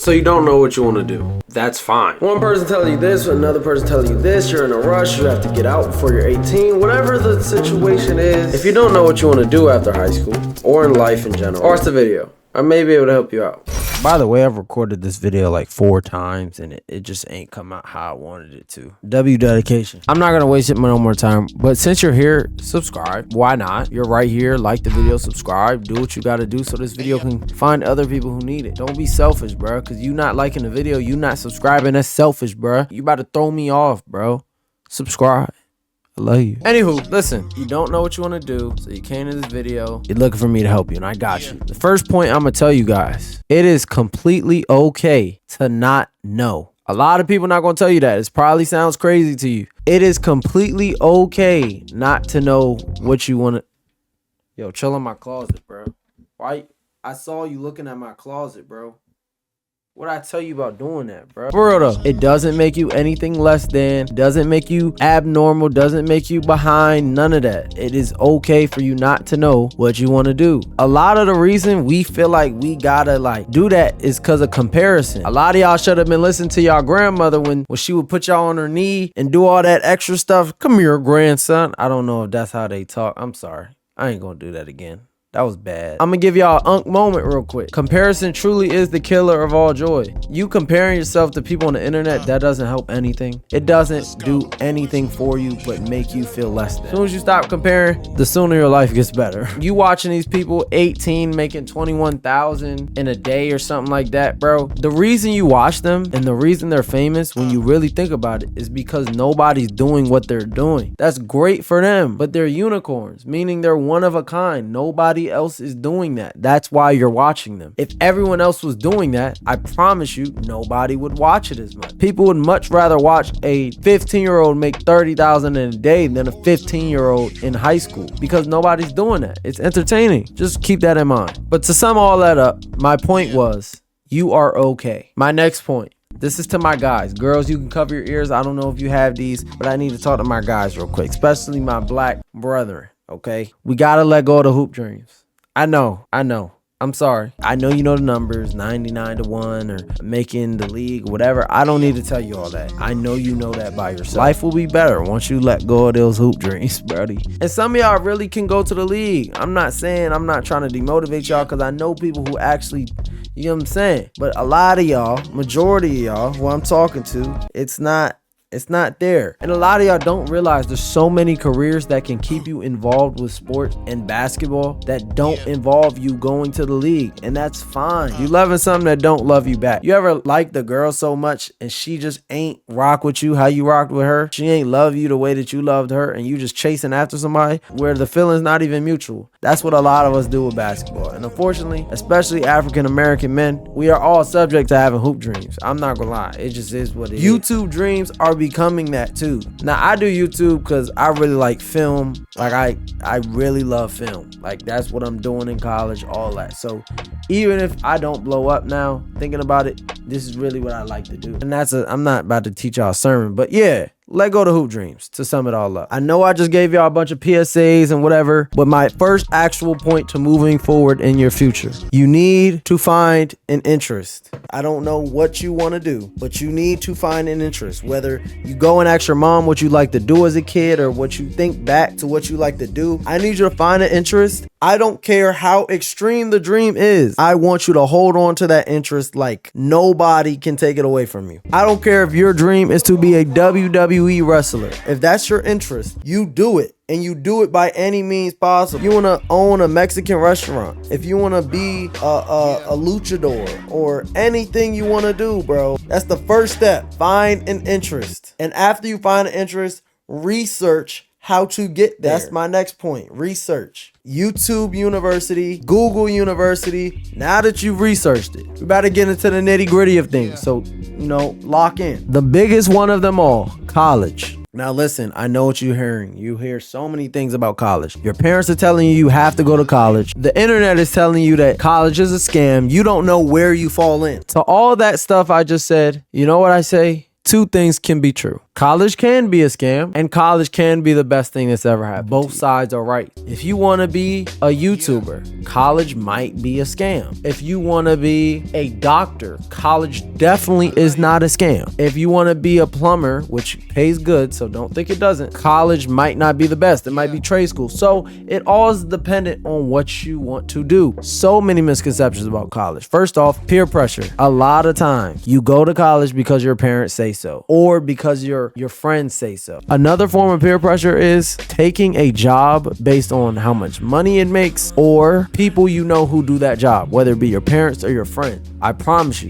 So you don't know what you want to do. That's fine. One person telling you this, another person telling you this, you're in a rush, you have to get out before you're 18, whatever the situation is. If you don't know what you want to do after high school, or in life in general, watch the video. I may be able to help you out. By the way, I've recorded this video like 4 times and it just ain't come out how I wanted it to. W dedication. I'm not gonna waste it no more time, but since you're here, subscribe. Why not? You're right here. Like the video, subscribe, do what you gotta do so this video can find other people who need it. Don't be selfish, bro, because you not liking the video, you not subscribing, that's selfish, bro. You about to throw me off, bro. Subscribe. I love you. Anywho, listen, you don't know what you want to do, so you came to this video. You're looking for me to help you, and I got you. The first point I'm going to tell you guys, it is completely okay to not know. A lot of people not going to tell you that. It probably sounds crazy to you. It is completely okay not to know what you want to... Yo, chill in my closet, bro. Why? I saw you looking at my closet, bro. What I tell you about doing that, bro? For real though, it doesn't make you anything less than, doesn't make you abnormal, doesn't make you behind, none of that. It is okay for you not to know what you want to do. A lot of the reason we feel like we gotta like do that is because of comparison. A lot of y'all should have been listening to y'all grandmother when she would put y'all on her knee and do all that extra stuff. Come here, grandson. I don't know if that's how they talk. I'm sorry. I ain't gonna do that again. That was bad. I'm gonna give y'all an unk moment real quick. Comparison truly is the killer of all joy. You comparing yourself to people on the internet, that doesn't help anything. It doesn't do anything for you but make you feel less than. As soon as you stop comparing, the sooner your life gets better. You watching these people 18 making 21,000 in a day or something like that, bro. The reason you watch them and the reason they're famous when you really think about it is because nobody's doing what they're doing. That's great for them, but they're unicorns, meaning they're one of a kind. Nobody else is doing that. That's why you're watching them. If everyone else was doing that, I promise you nobody would watch it as much. People would much rather watch a 15-year-old make 30,000 in a day than a 15-year-old in high school because nobody's doing that. It's entertaining. Just keep that in mind. But to sum all that up, my point was you are okay. My next point. This is to my guys. Girls, you can cover your ears. I don't know if you have these, but I need to talk to my guys real quick, especially my black brethren. Okay, we gotta let go of the hoop dreams. I know. I'm sorry. I know you know the numbers, 99-1 or making the league, whatever. I don't need to tell you all that. I know you know that by yourself. Life will be better once you let go of those hoop dreams, buddy. And some of y'all really can go to the league. I'm not trying to demotivate y'all because I know people who actually, you know what I'm saying? But a lot of y'all, majority of y'all who I'm talking to, it's not there. And a lot of y'all don't realize there's so many careers that can keep you involved with sports and basketball that don't involve you going to the league. And that's fine. You loving something that don't love you back. You ever like the girl so much and she just ain't rock with you how you rocked with her? She ain't love you the way that you loved her and you just chasing after somebody where the feeling's not even mutual. That's what a lot of us do with basketball. And unfortunately, especially African American men, we are all subject to having hoop dreams. I'm not gonna lie. It just is what it is. YouTube dreams are becoming that too. Now I do YouTube because I really like film. Like I really love film. Like that's what I'm doing in college, all that. So even if I don't blow up now, thinking about it, this is really what I like to do. And I'm not about to teach y'all a sermon, but yeah, let go of the hoop dreams to sum it all up. I know I just gave y'all a bunch of PSAs and whatever, but my first actual point to moving forward in your future, you need to find an interest. I don't know what you want to do, but you need to find an interest. Whether you go and ask your mom what you like to do as a kid or what you think back to what you like to do, I need you to find an interest. I don't care how extreme the dream is. I want you to hold on to that interest like nobody can take it away from you. I don't care if your dream is to be a WWE wrestler. If that's your interest, you do it. And you do it by any means possible. You want to own a Mexican restaurant. If you want to be a luchador or anything you want to do, bro, that's the first step. Find an interest. And after you find an interest, research how to get there. That's my next point. Research. YouTube University, Google University. Now that you've researched it, we about to get into the nitty gritty of things. So, lock in. The biggest one of them all, college. Now listen, I know what you're hearing. You hear so many things about college. Your parents are telling you have to go to college. The internet is telling you that college is a scam. You don't know where you fall in. So all that stuff I just said, you know what I say? Two things can be true. College can be a scam, and college can be the best thing that's ever happened. Both sides are right. If you want to be a YouTuber, college might be a scam. If you want to be a doctor, college definitely is not a scam. If you want to be a plumber, which pays good, so don't think it doesn't, college might not be the best. It might be trade school. So it all is dependent on what you want to do. So many misconceptions about college. First off, peer pressure. A lot of times you go to college because your parents say so, or because your friends say so. Another form of peer pressure is taking a job based on how much money it makes, or people you know who do that job, whether it be your parents or your friend. I promise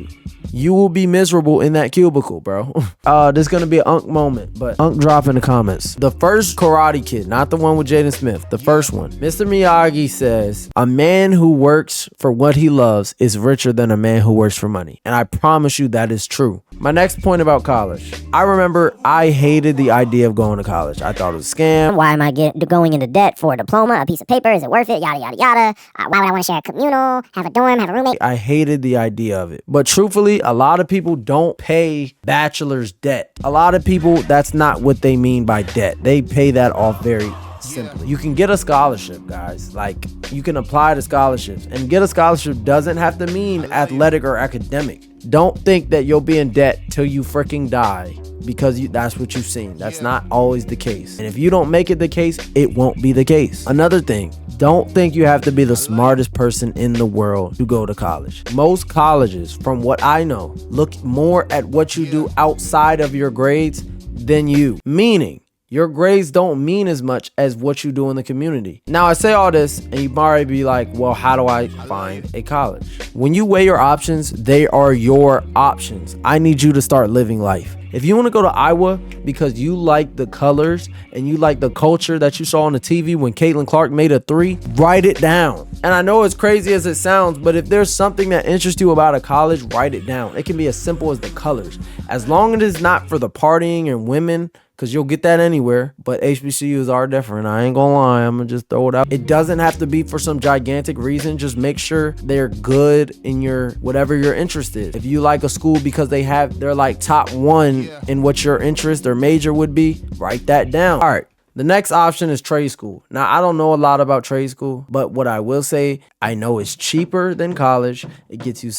you will be miserable in that cubicle, bro. There's gonna be an Unk moment, but Unk drop in the comments. The first Karate Kid, not the one with Jaden Smith, the first one. Mr. Miyagi says, a man who works for what he loves is richer than a man who works for money. And I promise you that is true. My next point about college. I remember I hated the idea of going to college. I thought it was a scam. Why am I going into debt for a diploma, a piece of paper? Is it worth it? Yada, yada, yada. Why would I want to share a communal, have a dorm, have a roommate? I hated the idea of it. But truthfully, a lot of people don't pay bachelor's debt. A lot of people, that's not what they mean by debt. They pay that off very simply. You can get a scholarship, guys. Like, you can apply to scholarships, and get a scholarship doesn't have to mean athletic or academic. Don't think that you'll be in debt till you freaking die because that's what you've seen. That's not always the case. And if you don't make it the case, it won't be the case. Another thing, don't think you have to be the smartest person in the world to go to college. Most colleges, from what I know, look more at what you do outside of your grades than you. Meaning, your grades don't mean as much as what you do in the community. Now, I say all this, and you might be like, well, how do I find a college? When you weigh your options, they are your options. I need you to start living life. If you want to go to Iowa because you like the colors and you like the culture that you saw on the TV when Caitlin Clark made a 3, write it down. And I know it's crazy as it sounds, but if there's something that interests you about a college, write it down. It can be as simple as the colors. As long as it's not for the partying and women, because you'll get that anywhere, but HBCUs are different. I ain't gonna lie, I'm gonna just throw it out. It doesn't have to be for some gigantic reason. Just make sure they're good in your whatever your interest is. If you like a school because they're like top 1 in what your interest or major would be, write that down. All right. The next option is trade school. Now, I don't know a lot about trade school, but what I will say, I know it's cheaper than college. It gets you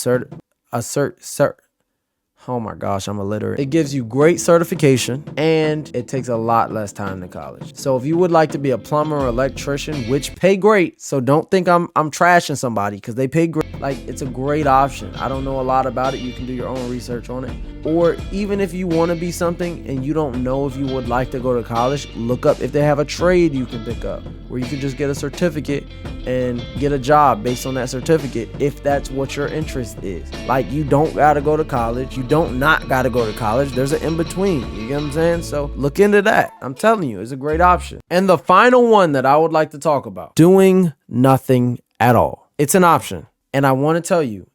oh my gosh, I'm illiterate. It gives you great certification, and it takes a lot less time than college. So if you would like to be a plumber or electrician, which pay great, so don't think I'm trashing somebody because they pay great. Like, it's a great option. I don't know a lot about it. You can do your own research on it. Or even if you want to be something and you don't know if you would like to go to college, look up if they have a trade you can pick up where you can just get a certificate and get a job based on that certificate if that's what your interest is. Like, you don't got to go to college. You don't not got to go to college. There's an in-between. You get what I'm saying? So look into that. I'm telling you, it's a great option. And the final one that I would like to talk about, doing nothing at all. It's an option. And I want to tell you,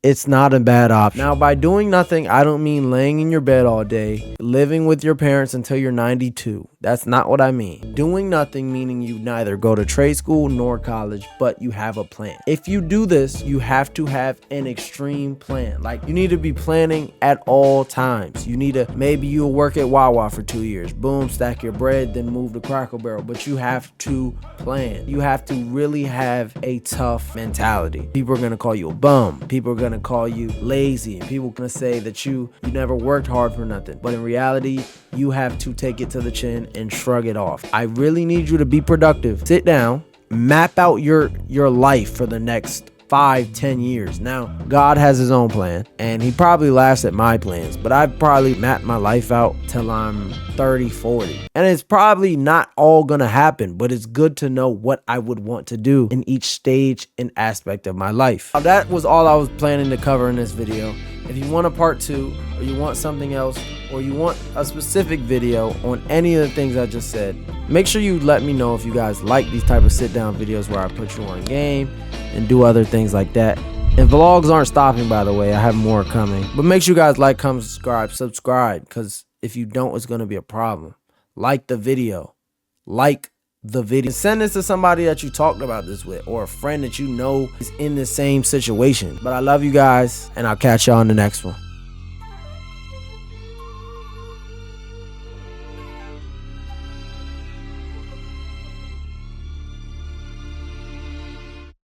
it's not a bad option. Now, by doing nothing, I don't mean laying in your bed all day, living with your parents until you're 92. That's not what I mean. Doing nothing meaning you neither go to trade school nor college, but you have a plan. If you do this, you have to have an extreme plan. Like, you need to be planning at all times. You need to, maybe you'll work at Wawa for 2 years. Boom, stack your bread, then move to Cracker Barrel. But you have to plan. You have to really have a tough mentality. People are going to call you a bum. People are going to call you lazy, and people gonna say that you never worked hard for nothing. But in reality, you have to take it to the chin and shrug it off. I really need you to be productive. Sit down, map out your life for the next 5-10 years. Now, God has his own plan, and he probably laughs at my plans, but I've probably mapped my life out till I'm 30, 40. And it's probably not all gonna happen, but it's good to know what I would want to do in each stage and aspect of my life. Now, that was all I was planning to cover in this video. If you want a part 2, or you want something else, or you want a specific video on any of the things I just said, make sure you let me know if you guys like these type of sit down videos where I put you on game and do other things like that. And vlogs aren't stopping, by the way. I have more coming. But make sure you guys like, comment, subscribe, because if you don't, it's going to be a problem. Like the video. Like the video. Send this to somebody that you talked about this with, or a friend that you know is in the same situation. But I love you guys, and I'll catch y'all on the next one.